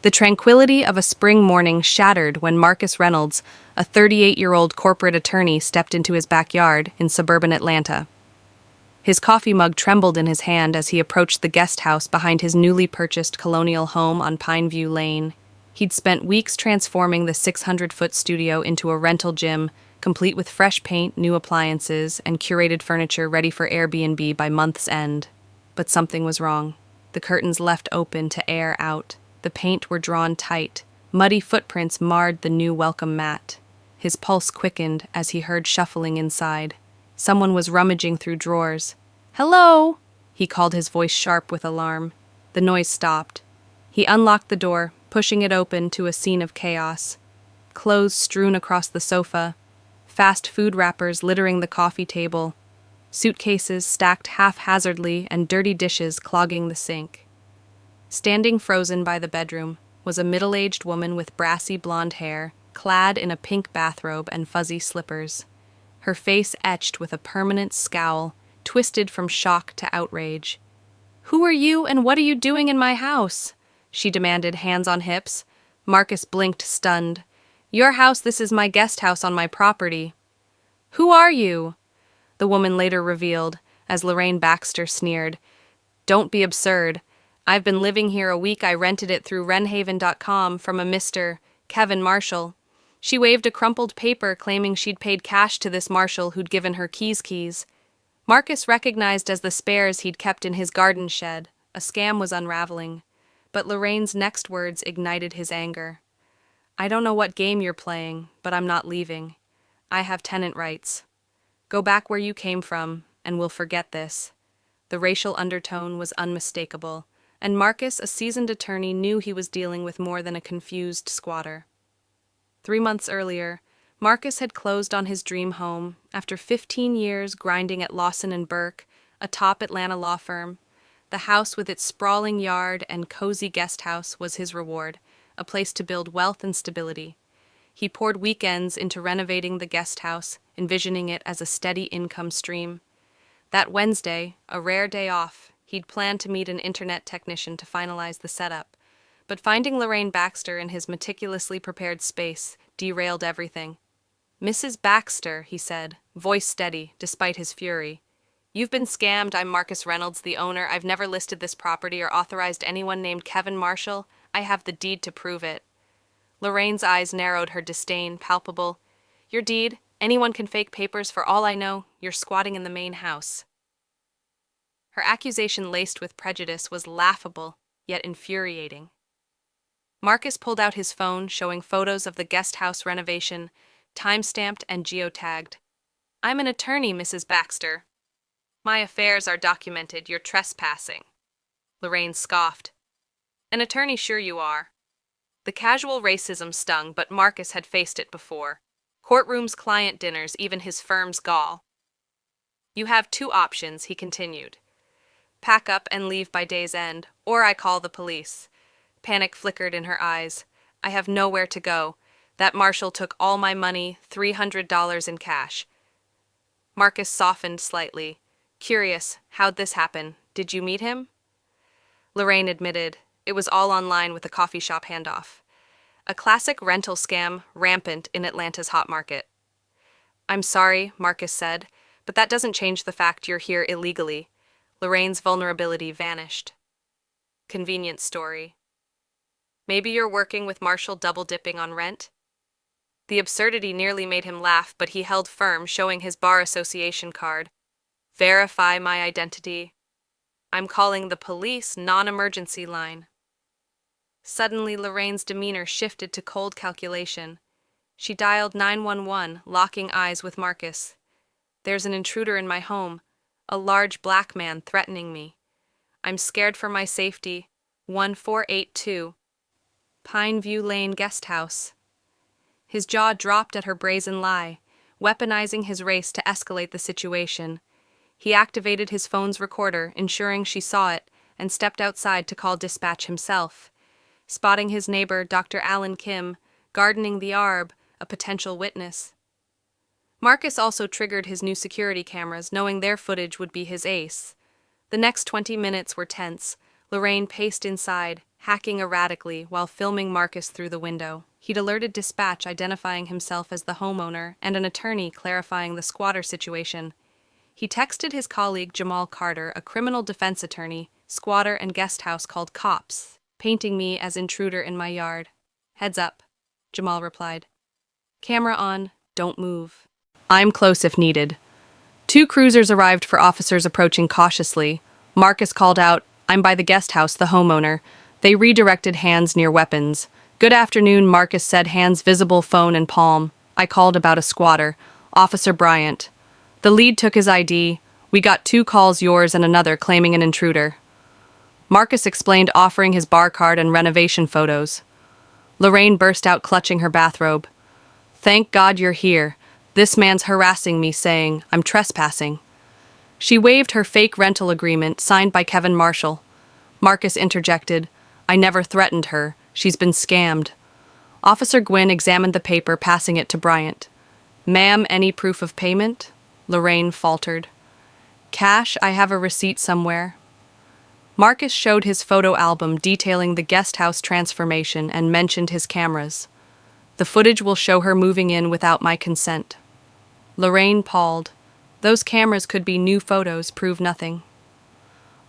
The tranquility of a spring morning shattered when Marcus Reynolds, a 38-year-old corporate attorney, stepped into his backyard in suburban Atlanta. His coffee mug trembled in his hand as he approached the guest house behind his newly purchased colonial home on Pineview Lane. He'd spent weeks transforming the 600-foot studio into a rental gym, complete with fresh paint, new appliances, and curated furniture ready for Airbnb by month's end. But something was wrong. The curtains left open to air out. The paint were drawn tight. Muddy footprints marred the new welcome mat. His pulse quickened as he heard shuffling inside. Someone was rummaging through drawers. "Hello!" He called, his voice sharp with alarm. The noise stopped. He unlocked the door, pushing it open to a scene of chaos. Clothes strewn across the sofa, fast food wrappers littering the coffee table, suitcases stacked haphazardly, and dirty dishes clogging the sink. Standing frozen by the bedroom was a middle-aged woman with brassy blonde hair, clad in a pink bathrobe and fuzzy slippers. Her face etched with a permanent scowl, twisted from shock to outrage. "Who are you and what are you doing in my house?" she demanded, hands on hips. Marcus blinked, stunned. "Your house, this is my guest house on my property." "Who are you?" the woman later revealed, as Lorraine Baxter sneered. "Don't be absurd. I've been living here a week. I rented it through renhaven.com from a Mr. Kevin Marshall." She waved a crumpled paper claiming she'd paid cash to this Marshall who'd given her keys. Marcus recognized as the spares he'd kept in his garden shed. A scam was unraveling. But Lorraine's next words ignited his anger. "I don't know what game you're playing, but I'm not leaving. I have tenant rights. Go back where you came from, and we'll forget this." The racial undertone was unmistakable, and Marcus, a seasoned attorney, knew he was dealing with more than a confused squatter. 3 months earlier, Marcus had closed on his dream home after 15 years grinding at Lawson & Burke, a top Atlanta law firm. The house with its sprawling yard and cozy guest house was his reward, a place to build wealth and stability. He poured weekends into renovating the guest house, envisioning it as a steady income stream. That Wednesday, a rare day off, he'd planned to meet an internet technician to finalize the setup. But finding Lorraine Baxter in his meticulously prepared space derailed everything. "Mrs. Baxter," he said, voice steady, despite his fury. "You've been scammed. I'm Marcus Reynolds, the owner. I've never listed this property or authorized anyone named Kevin Marshall. I have the deed to prove it." Lorraine's eyes narrowed, her disdain palpable. "Your deed? Anyone can fake papers. For all I know, you're squatting in the main house." Her accusation, laced with prejudice, was laughable, yet infuriating. Marcus pulled out his phone, showing photos of the guest house renovation, time-stamped and geotagged. "I'm an attorney, Mrs. Baxter. My affairs are documented. You're trespassing." Lorraine scoffed. "An attorney, sure you are." The casual racism stung, but Marcus had faced it before. Courtrooms, client dinners, even his firm's gall. "You have 2 options," he continued. "Pack up and leave by day's end, or I call the police." Panic flickered in her eyes. "I have nowhere to go. That Marshall took all my money, $300 in cash." Marcus softened slightly. "Curious, how'd this happen? Did you meet him?" Lorraine admitted. It was all online with a coffee shop handoff. A classic rental scam rampant in Atlanta's hot market. "I'm sorry," Marcus said, "but that doesn't change the fact you're here illegally." Lorraine's vulnerability vanished. "Convenient story. Maybe you're working with Marshall double-dipping on rent?" The absurdity nearly made him laugh, but he held firm, showing his bar association card. "Verify my identity. I'm calling the police non-emergency line." Suddenly, Lorraine's demeanor shifted to cold calculation. She dialed 911, locking eyes with Marcus. "There's an intruder in my home, a large black man threatening me. I'm scared for my safety. 1482. Pineview Lane Guest House." His jaw dropped at her brazen lie, weaponizing his race to escalate the situation. He activated his phone's recorder, ensuring she saw it, and stepped outside to call dispatch himself. Spotting his neighbor, Dr. Alan Kim, gardening the arb, a potential witness. Marcus also triggered his new security cameras, knowing their footage would be his ace. The next 20 minutes were tense. Lorraine paced inside, hacking erratically while filming Marcus through the window. He'd alerted dispatch identifying himself as the homeowner and an attorney clarifying the squatter situation. He texted his colleague Jamal Carter, a criminal defense attorney, squatter and guest house called cops, painting me as intruder in my yard. Heads up, Jamal replied. Camera on, don't move. I'm close if needed. 2 cruisers arrived for officers approaching cautiously. Marcus called out, I'm by the guest house, the homeowner. They redirected hands near weapons. Good afternoon, Marcus said, hands visible, phone and palm. I called about a squatter. Officer Bryant. The lead took his ID. We got 2 calls, yours and another, claiming an intruder. Marcus explained, offering his bar card and renovation photos. Lorraine burst out, clutching her bathrobe. Thank God you're here. This man's harassing me, saying I'm trespassing. She waved her fake rental agreement signed by Kevin Marshall. Marcus interjected, I never threatened her. She's been scammed. Officer Gwynn examined the paper, passing it to Bryant. Ma'am, any proof of payment? Lorraine faltered. Cash, I have a receipt somewhere. Marcus showed his photo album detailing the guest house transformation and mentioned his cameras. The footage will show her moving in without my consent. Lorraine palled. Those cameras could be new photos, prove nothing.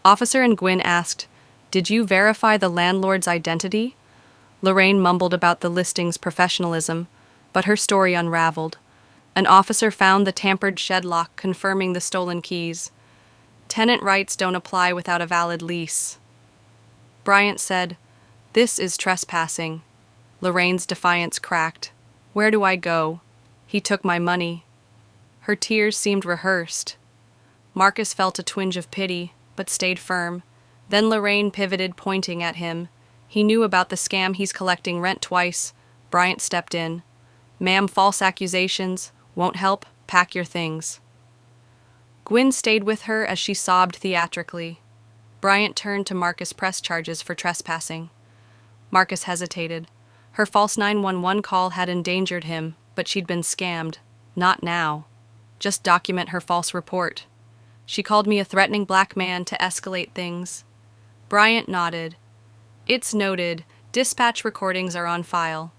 Officer and Gwynn asked, Did you verify the landlord's identity? Lorraine mumbled about the listing's professionalism, but her story unraveled. An officer found the tampered shed lock confirming the stolen keys. Tenant rights don't apply without a valid lease. Bryant said, This is trespassing. Lorraine's defiance cracked. Where do I go? He took my money. Her tears seemed rehearsed. Marcus felt a twinge of pity, but stayed firm. Then Lorraine pivoted, pointing at him. He knew about the scam, he's collecting rent twice. Bryant stepped in. Ma'am, false accusations. Won't help. Pack your things. Gwynn stayed with her as she sobbed theatrically. Bryant turned to Marcus, press charges for trespassing. Marcus hesitated. Her false 911 call had endangered him, but she'd been scammed. Not now. Just document her false report. She called me a threatening black man to escalate things. Bryant nodded. It's noted. Dispatch recordings are on file.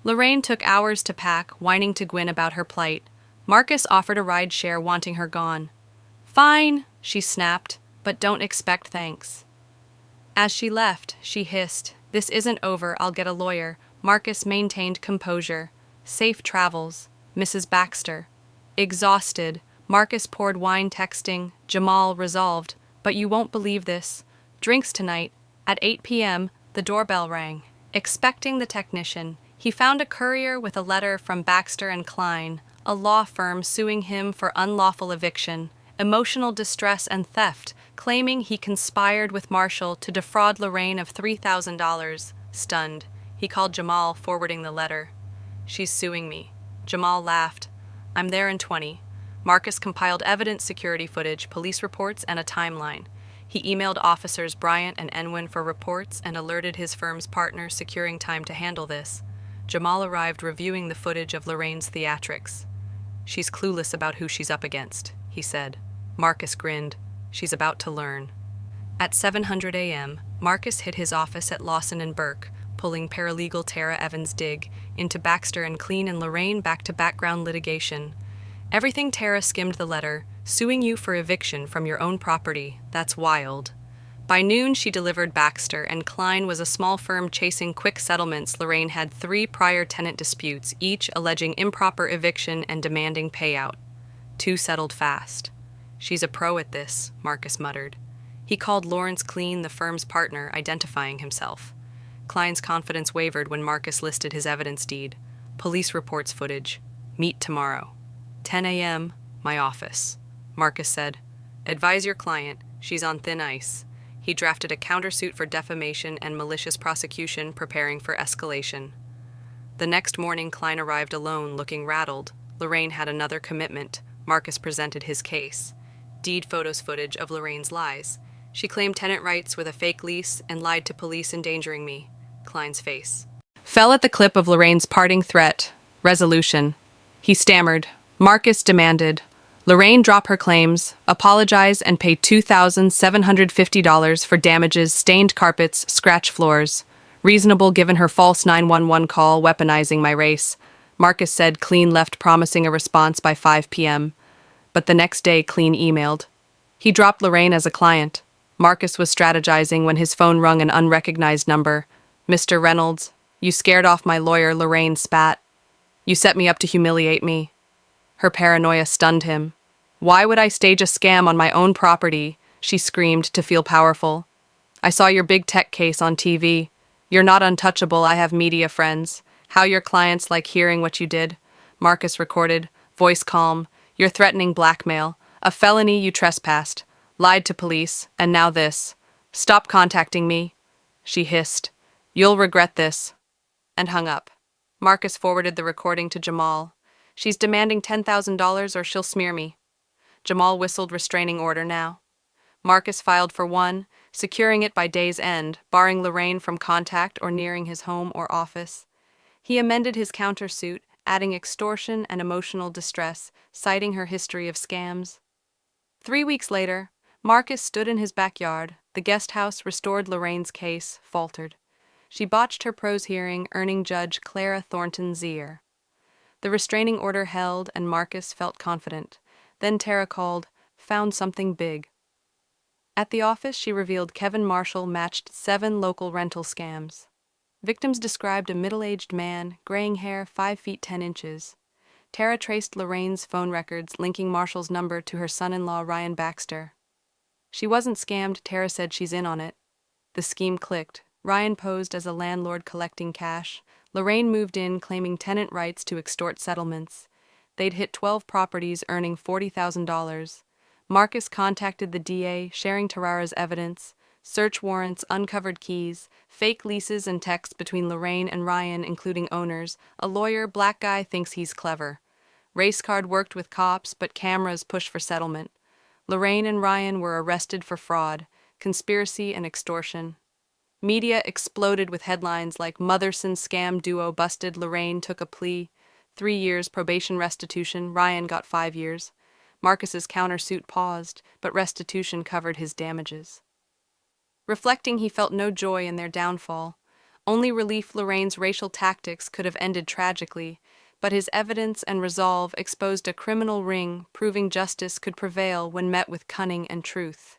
Lorraine took hours to pack, whining to Gwynn about her plight. Marcus offered a ride share, wanting her gone. Fine, she snapped, but don't expect thanks. As she left, she hissed, This isn't over, I'll get a lawyer. Marcus maintained composure. Safe travels, Mrs. Baxter. Exhausted, Marcus poured wine, texting, Jamal resolved, but you won't believe this. Drinks tonight. At 8 p.m., the doorbell rang. Expecting the technician, he found a courier with a letter from Baxter and Klein, a law firm suing him for unlawful eviction, emotional distress and theft, claiming he conspired with Marshall to defraud Lorraine of $3,000. Stunned, he called Jamal, forwarding the letter. She's suing me. Jamal laughed. I'm there in 20. Marcus compiled evidence, security footage, police reports, and a timeline. He emailed officers Bryant and Enwin for reports and alerted his firm's partner, securing time to handle this. Jamal arrived, reviewing the footage of Lorraine's theatrics. She's clueless about who she's up against, he said. Marcus grinned. She's about to learn. At 7:00 a.m., Marcus hit his office at Lawson and Burke, pulling paralegal Tara Evans-Digg into Baxter and Klein and Lorraine back to background litigation. Everything. Tara skimmed the letter, suing you for eviction from your own property. That's wild. By noon, she delivered Baxter, and Klein was a small firm chasing quick settlements. Lorraine had 3 prior tenant disputes, each alleging improper eviction and demanding payout. 2 settled fast. She's a pro at this, Marcus muttered. He called Lawrence Klein, the firm's partner, identifying himself. Klein's confidence wavered when Marcus listed his evidence deed. Police reports footage. Meet tomorrow. 10 a.m., my office. Marcus said, Advise your client. She's on thin ice. He drafted a countersuit for defamation and malicious prosecution, preparing for escalation. The next morning, Klein arrived alone, looking rattled. Lorraine had another commitment. Marcus presented his case. Deed photos footage of Lorraine's lies. She claimed tenant rights with a fake lease and lied to police, endangering me. Klein's face fell at the clip of Lorraine's parting threat. Resolution. He stammered. Marcus demanded, Lorraine dropped her claims, apologized, and paid $2,750 for damages, stained carpets, scratched floors. Reasonable given her false 911 call weaponizing my race. Marcus said Clean left promising a response by 5 p.m. But the next day, Clean emailed. He dropped Lorraine as a client. Marcus was strategizing when his phone rung an unrecognized number. "Mr. Reynolds, you scared off my lawyer," Lorraine spat. "You set me up to humiliate me." Her paranoia stunned him. "Why would I stage a scam on my own property?" she screamed to feel powerful. "I saw your big tech case on TV. You're not untouchable, I have media friends. How your clients like hearing what you did." Marcus recorded, voice calm. "You're threatening blackmail. A felony, you trespassed. Lied to police, and now this. Stop contacting me." She hissed. "You'll regret this." And hung up. Marcus forwarded the recording to Jamal. "She's demanding $10,000 or she'll smear me." Jamal whistled restraining order now. Marcus filed for one, securing it by day's end, barring Lorraine from contact or nearing his home or office. He amended his countersuit, adding extortion and emotional distress, citing her history of scams. 3 weeks later, Marcus stood in his backyard. The guest house restored Lorraine's case, faltered. She botched her prose hearing, earning Judge Clara Thornton's ear. The restraining order held, and Marcus felt confident. Then Tara called, found something big. At the office, she revealed Kevin Marshall matched 7 local rental scams. Victims described a middle-aged man, graying hair 5 feet 10 inches. Tara traced Lorraine's phone records, linking Marshall's number to her son-in-law Ryan Baxter. She wasn't scammed, Tara said she's in on it. The scheme clicked. Ryan posed as a landlord collecting cash. Lorraine moved in, claiming tenant rights to extort settlements. They'd hit 12 properties, earning $40,000. Marcus contacted the DA, sharing Tarara's evidence. Search warrants, uncovered keys, fake leases and texts between Lorraine and Ryan, including owners. A lawyer, black guy, thinks he's clever. Race card worked with cops, but cameras push for settlement. Lorraine and Ryan were arrested for fraud, conspiracy, and extortion. Media exploded with headlines like "Motherson scam duo busted, Lorraine took a plea, 3 years probation restitution, Ryan got 5 years. Marcus's countersuit paused, but restitution covered his damages. Reflecting, he felt no joy in their downfall. Only relief Lorraine's racial tactics could have ended tragically, but his evidence and resolve exposed a criminal ring, proving justice could prevail when met with cunning and truth.